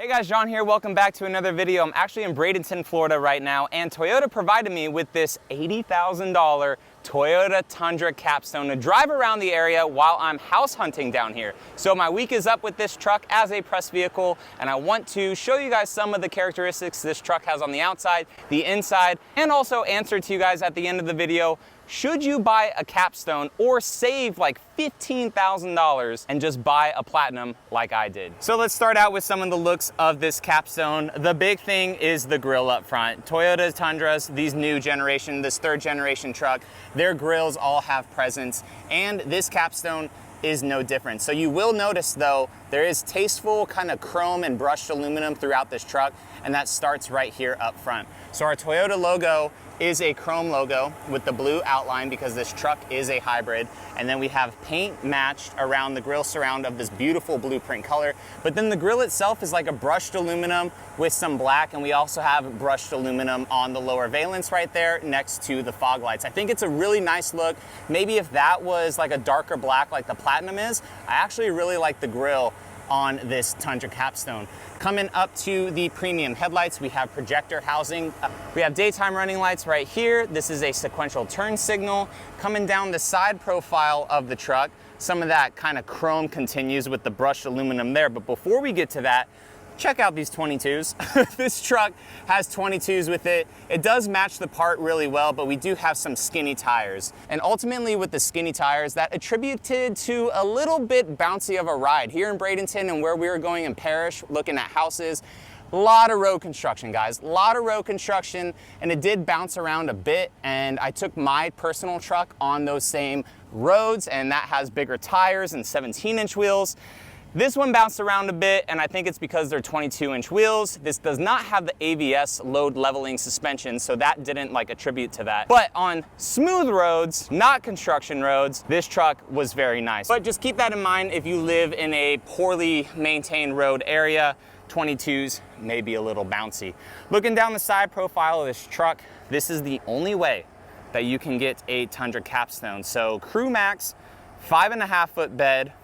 Hey guys, John here. Welcome back to another video. I'm actually in Bradenton, Florida right now, and Toyota provided me with this $80,000 Toyota Tundra Capstone to drive around the area while I'm house hunting down here. So my week is up with this truck as a press vehicle, and I want to show you guys some of the characteristics this truck has on the outside, the inside, and also answer to you guys at the end of the video, should you buy a Capstone or save like $15,000 and just buy a Platinum like I did? So let's start out with some of the looks of this Capstone. The big thing is the grille up front. Toyota Tundras, these new generation, this third generation truck, their grills all have presence, and this Capstone is no different. So you will notice though, there is tasteful kind of chrome and brushed aluminum throughout this truck, and that starts right here up front. So our Toyota logo is a chrome logo with the blue outline because this truck is a hybrid. And then we have paint matched around the grille surround of this beautiful blueprint color. But then the grille itself is like a brushed aluminum with some black, and we also have brushed aluminum on the lower valence right there next to the fog lights. I think it's a really nice look. Maybe if that was like a darker black like the Platinum is, I actually really like the grille on this Tundra Capstone. Coming up to the premium headlights, we have projector housing. We have daytime running lights right here. This is a sequential turn signal. Coming down the side profile of the truck, some of that kind of chrome continues with the brushed aluminum there. But before we get to that, check out these 22s. This truck has 22s with it. It does match the part really well, but we do have some skinny tires. And ultimately with the skinny tires, that attributed to a little bit bouncy of a ride. Here in Bradenton and where we were going in Parrish, looking at houses, a lot of road construction, guys. A lot of road construction, and it did bounce around a bit, and I took my personal truck on those same roads, and that has bigger tires and 17-inch wheels. This one bounced around a bit, and I think it's because they're 22-inch wheels. This does not have the ABS load leveling suspension, so that didn't like attribute to that. But on smooth roads, not construction roads, this truck was very nice. But just keep that in mind if you live in a poorly maintained road area. 22s may be a little bouncy. Looking down the side profile of this truck, this is the only way that you can get a Tundra Capstone. So Crew Max, 5.5-foot bed,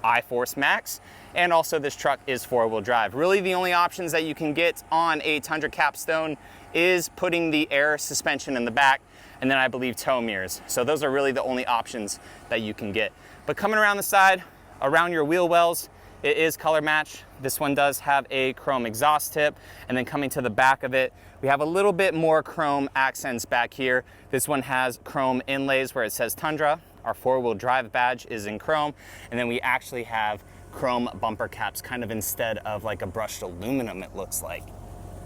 I-Force Max, and also this truck is 4-wheel drive. Really the only options that you can get on a Tundra Capstone is putting the air suspension in the back, and then I believe tow mirrors. So those are really the only options that you can get. But coming around the side, around your wheel wells, it is color match. This one does have a chrome exhaust tip, and then coming to the back of it, we have a little bit more chrome accents back here. This one has chrome inlays where it says Tundra. Our 4-wheel drive badge is in chrome, and then we actually have chrome bumper caps kind of instead of like a brushed aluminum, it looks like.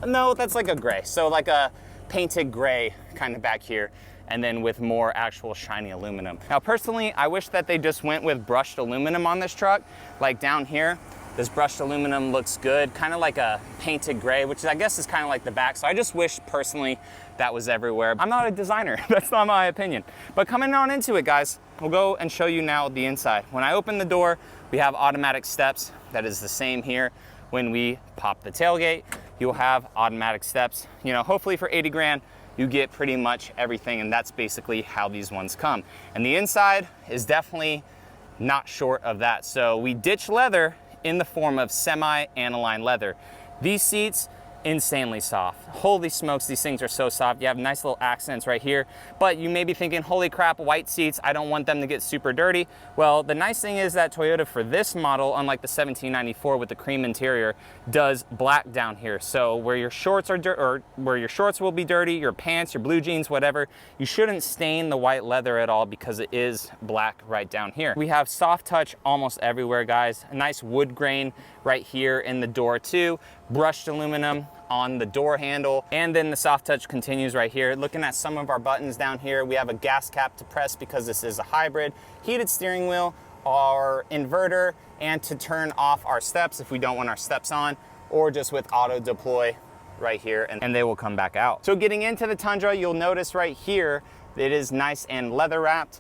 No, that's like a gray. So like a painted gray kind of back here, and then with more actual shiny aluminum. Now personally, I wish that they just went with brushed aluminum on this truck. Like down here, this brushed aluminum looks good, kind of like a painted gray, which I guess is kind of like the back. So I just wish personally that was everywhere. I'm not a designer, that's not my opinion. But coming on into it, guys, we'll go and show you now the inside. When I open the door, we have automatic steps. That is the same here. When we pop the tailgate, you'll have automatic steps. You know, hopefully for 80 grand, you get pretty much everything, and that's basically how these ones come. And the inside is definitely not short of that. So we ditch leather in the form of semi-aniline leather. These seats, insanely soft. Holy smokes, these things are so soft. You have nice little accents right here, but you may be thinking, holy crap, white seats, I don't want them to get super dirty. Well, the nice thing is that Toyota for this model, unlike the 1794 with the cream interior, does black down here. So where your shorts are or where your shorts will be dirty, your pants, your blue jeans, whatever, you shouldn't stain the white leather at all because it is black right down here. We have soft touch almost everywhere, guys. A nice wood grain right here in the door too. Brushed aluminum on the door handle, and then the soft touch continues right here. Looking at some of our buttons down here, we have a gas cap to press because this is a hybrid, heated steering wheel, our inverter, and to turn off our steps if we don't want our steps on, or just with auto deploy right here, and they will come back out. So getting into the Tundra, you'll notice right here, it is nice and leather wrapped.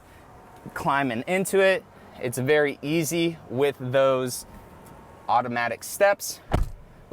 Climbing into it, it's very easy with those automatic steps.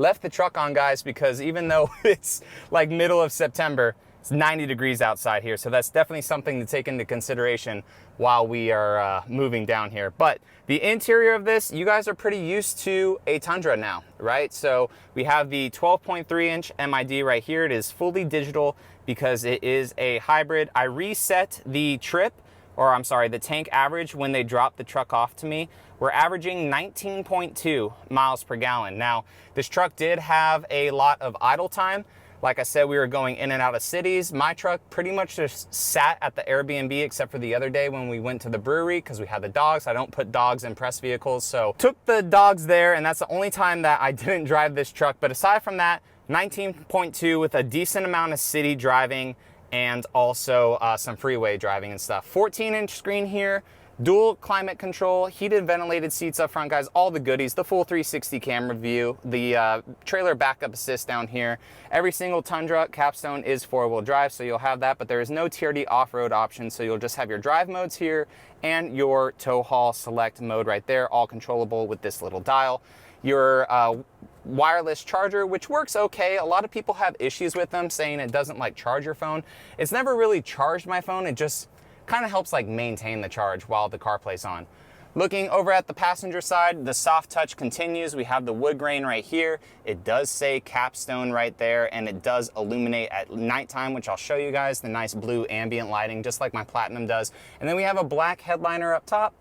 Left the truck on, guys, because even though it's like middle of September, It's 90 degrees outside here, so that's definitely something to take into consideration while we are moving down here. But the interior of this, you guys are pretty used to a Tundra now, right? So we have the 12.3-inch MID right here. It is fully digital because it is a hybrid. I reset the trip, or I'm sorry, the tank average when they dropped the truck off to me. We're averaging 19.2 miles per gallon. Now, this truck did have a lot of idle time. Like I said, we were going in and out of cities. My truck pretty much just sat at the Airbnb except for the other day when we went to the brewery because we had the dogs. I don't put dogs in press vehicles, so took the dogs there, and that's the only time that I didn't drive this truck. But aside from that, 19.2 with a decent amount of city driving and also some freeway driving and stuff. 14-inch screen here. Dual climate control, heated ventilated seats up front, guys, all the goodies, the full 360 camera view, the trailer backup assist down here. Every single Tundra Capstone is 4-wheel drive, so you'll have that, but there is no TRD off-road option, so you'll just have your drive modes here and your tow haul select mode right there, all controllable with this little dial. Your wireless charger, which works okay. A lot of people have issues with them, saying it doesn't like charge your phone. It's never really charged my phone, it just kind of helps like maintain the charge while the CarPlay's on. Looking over at the passenger side, the soft touch continues. We have the wood grain right here. It does say Capstone right there, and it does illuminate at nighttime, which I'll show you guys, the nice blue ambient lighting, just like my Platinum does. And then we have a black headliner up top,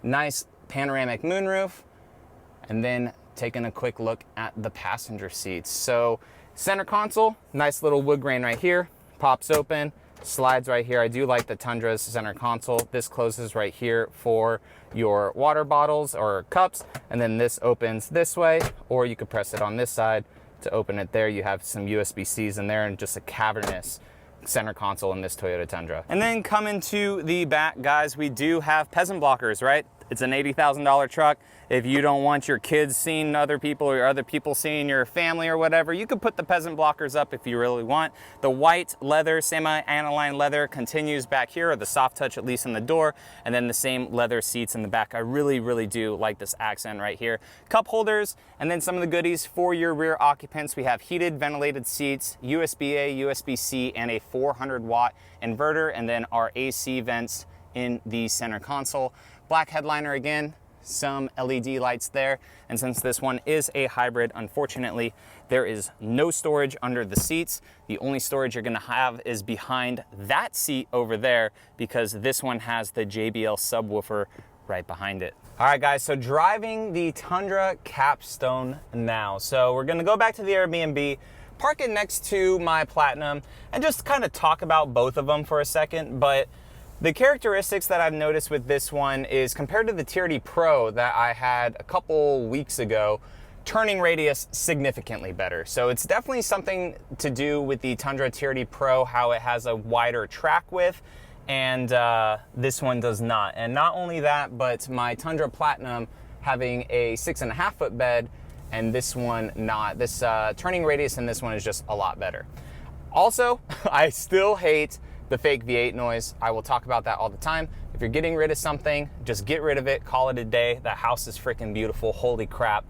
nice panoramic moonroof, and then taking a quick look at the passenger seats. So center console, nice little wood grain right here, pops open, slides right here. I do like the Tundra's center console. This closes right here for your water bottles or cups, and then this opens this way, or you could press it on this side to open it there. You have some USB-Cs in there and just a cavernous center console in this Toyota Tundra. And then coming to the back, guys, we do have peasant blockers, right? It's an $80,000 truck. If you don't want your kids seeing other people or other people seeing your family or whatever, you could put the peasant blockers up if you really want. The white leather, semi-aniline leather continues back here, or the soft touch at least in the door, and then the same leather seats in the back. I really, really do like this accent right here. Cup holders, and then some of the goodies for your rear occupants. We have heated ventilated seats, USB-A, USB-C, and a 400-watt inverter, and then our AC vents in the center console. Black headliner again, some LED lights there, and since this one is a hybrid, unfortunately there is no storage under the seats. The only storage you're gonna have is behind that seat over there, because this one has the JBL subwoofer right behind it. All right, guys, so driving the Tundra Capstone now. So we're gonna go back to the Airbnb, park it next to my Platinum, and just kind of talk about both of them for a second. But the characteristics that I've noticed with this one is, compared to the TRD Pro that I had a couple weeks ago, turning radius significantly better. So it's definitely something to do with the Tundra TRD Pro, how it has a wider track width, and this one does not. And not only that, but my Tundra Platinum having a 6.5 foot bed, and this one not. This turning radius in this one is just a lot better. Also, I still hate the fake V8 noise. I will talk about that all the time. If you're getting rid of something, just get rid of it, call it a day. That house is freaking beautiful, holy crap.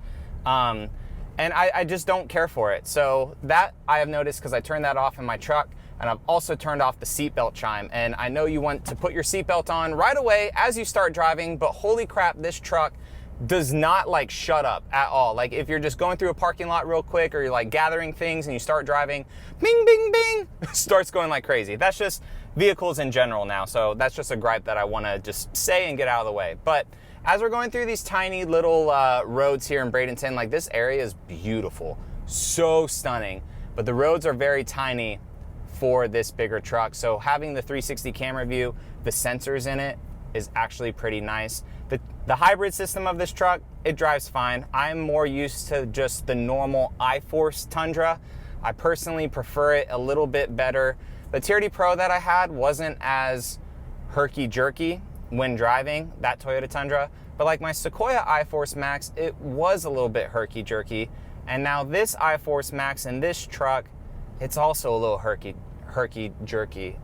And I just don't care for it. So that I have noticed, because I turned that off in my truck, and I've also turned off the seatbelt chime. And I know you want to put your seatbelt on right away as you start driving, but holy crap, this truck does not like shut up at all. Like if you're just going through a parking lot real quick, or you're like gathering things and you start driving, bing, bing, bing, starts going like crazy. That's just vehicles in general now. So that's just a gripe that I want to just say and get out of the way. But as we're going through these tiny little roads here in Bradenton, like this area is beautiful, so stunning, but the roads are very tiny for this bigger truck. So having the 360 camera view, the sensors in it, is actually pretty nice. The hybrid system of this truck, it drives fine. I'm more used to just the normal iForce Tundra. I personally prefer it a little bit better. The TRD Pro that I had wasn't as herky-jerky when driving, that Toyota Tundra, but like my Sequoia iForce Max, it was a little bit herky-jerky. And now this iForce Max in this truck, it's also a little herky-jerky.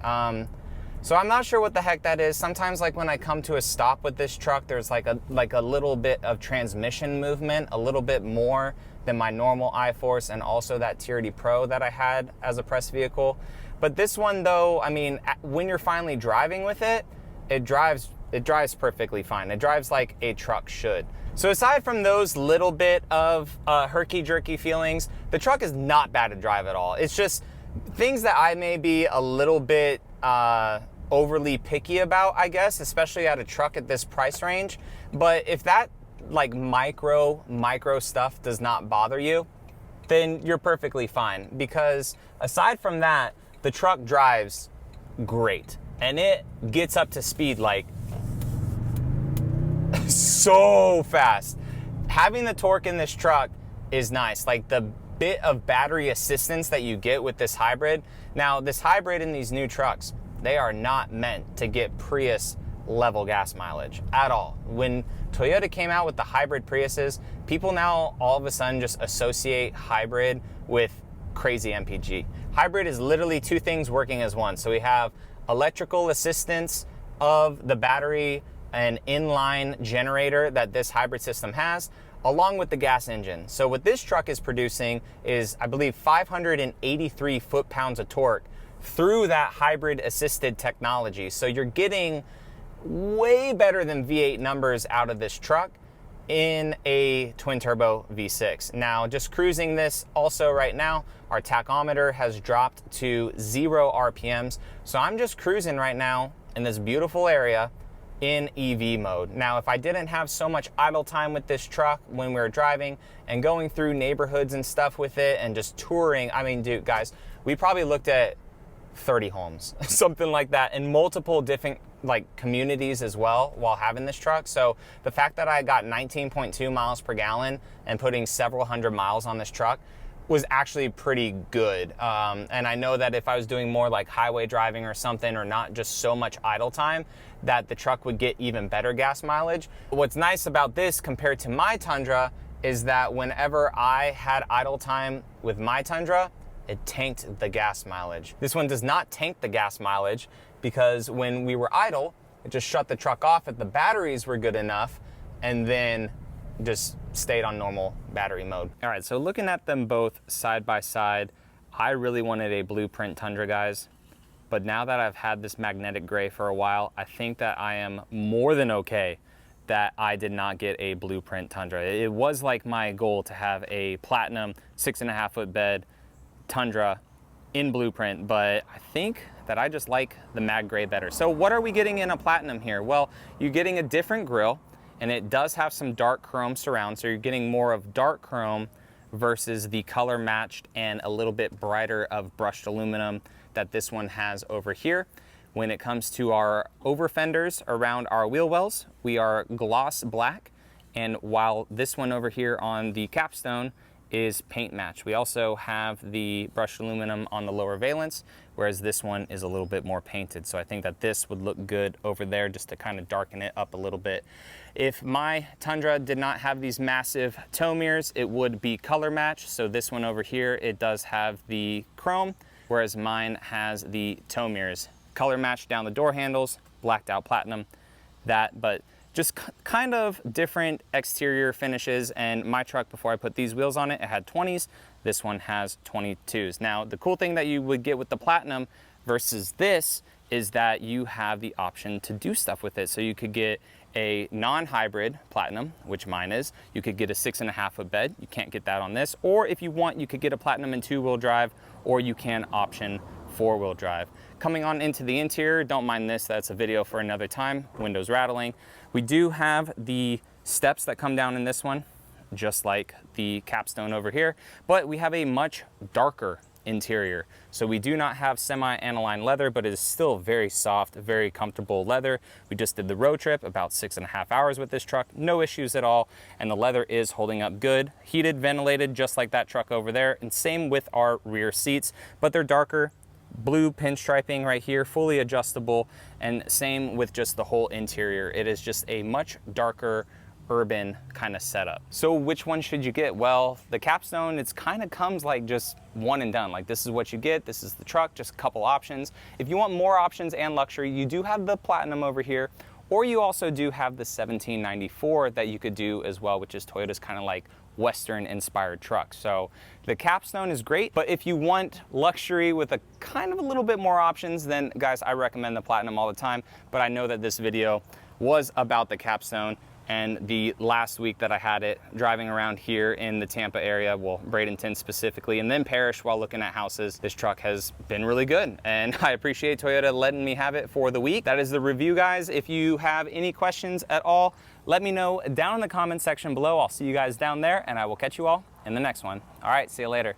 So I'm not sure what the heck that is. Sometimes like when I come to a stop with this truck, there's like a little bit of transmission movement, a little bit more than my normal I-Force and also that TRD Pro that I had as a press vehicle. But this one though, I mean, when you're finally driving with it, it drives perfectly fine. It drives like a truck should. So aside from those little bit of herky-jerky feelings, the truck is not bad to drive at all. It's just things that I may be a little bit overly picky about, I guess, especially at a truck at this price range. But if that like micro stuff does not bother you, then you're perfectly fine. Because aside from that, the truck drives great. And it gets up to speed like so fast. Having the torque in this truck is nice. Like the bit of battery assistance that you get with this hybrid. Now, this hybrid in these new trucks, they are not meant to get Prius level gas mileage at all. When Toyota came out with the hybrid Priuses, people now all of a sudden just associate hybrid with crazy MPG. Hybrid is literally two things working as one. So we have electrical assistance of the battery and inline generator that this hybrid system has, along with the gas engine. So what this truck is producing is, I believe, 583 foot-pounds of torque through that hybrid assisted technology. So you're getting way better than V8 numbers out of this truck in a twin turbo V6. Now, just cruising this also right now, our tachometer has dropped to 0 RPMs. So I'm just cruising right now in this beautiful area in EV mode. Now, if I didn't have so much idle time with this truck when we were driving and going through neighborhoods and stuff with it and just touring, I mean, dude, guys, we probably looked at 30 homes, something like that, in multiple different like communities as well while having this truck. So the fact that I got 19.2 miles per gallon and putting several hundred miles on this truck was actually pretty good. And I know that if I was doing more like highway driving or something, or not just so much idle time, that the truck would get even better gas mileage. What's nice about this compared to my Tundra is that whenever I had idle time with my Tundra, it tanked the gas mileage. This one does not tank the gas mileage because when we were idle, it just shut the truck off if the batteries were good enough and then just stayed on normal battery mode. All right, so looking at them both side by side, I really wanted a blueprint Tundra, guys. But now that I've had this magnetic gray for a while, I think that I am more than okay that I did not get a blueprint Tundra. It was like my goal to have a Platinum 6.5 foot bed Tundra in blueprint, but I think that I just like the mag gray better. So what are we getting in a Platinum here? Well, you're getting a different grille, and it does have some dark chrome surround, so you're getting more of dark chrome versus the color matched and a little bit brighter of brushed aluminum that this one has over here. When it comes to our over fenders around our wheel wells, we are gloss black, and while this one over here on the Capstone is paint match. We also have the brushed aluminum on the lower valence, whereas this one is a little bit more painted. So I think that this would look good over there just to kind of darken it up a little bit. If my Tundra did not have these massive tow mirrors, it would be color match. So this one over here, it does have the chrome, whereas mine has the tow mirrors. Color match down the door handles, blacked out platinum, but just kind of different exterior finishes. And my truck, before I put these wheels on it, it had 20s. This one has 22s. Now, the cool thing that you would get with the Platinum versus this is that you have the option to do stuff with it. So you could get a non-hybrid Platinum, which mine is. You could get a 6.5 foot bed. You can't get that on this. Or if you want, you could get a Platinum in 2-wheel drive, or you can option 4-wheel drive. Coming on into the interior, don't mind this, that's a video for another time. Windows rattling. We do have the steps that come down in this one, just like the Capstone over here, but we have a much darker interior. So we do not have semi-aniline leather, but it is still very soft, very comfortable leather. We just did the road trip, about 6.5 hours with this truck, no issues at all, and the leather is holding up good. Heated, ventilated, just like that truck over there, and same with our rear seats, but they're darker. Blue pinstriping right here, fully adjustable, and same with just the whole interior. It is just a much darker urban kind of setup. So which one should you get? Well, the Capstone, it's kind of comes like just one and done. Like, this is what you get, this is the truck, just a couple options. If you want more options and luxury, you do have the Platinum over here, or you also do have the 1794 that you could do as well, which is Toyota's kind of like Western inspired truck. So the Capstone is great, but if you want luxury with a kind of a little bit more options, then guys, I recommend the Platinum all the time. But I know that this video was about the Capstone, and the last week that I had it driving around here in the Tampa area, well, Bradenton specifically, and then Parrish while looking at houses, this truck has been really good. And I appreciate Toyota letting me have it for the week. That is the review, guys. If you have any questions at all, let me know down in the comment section below. I'll see you guys down there, and I will catch you all in the next one. All right, see you later.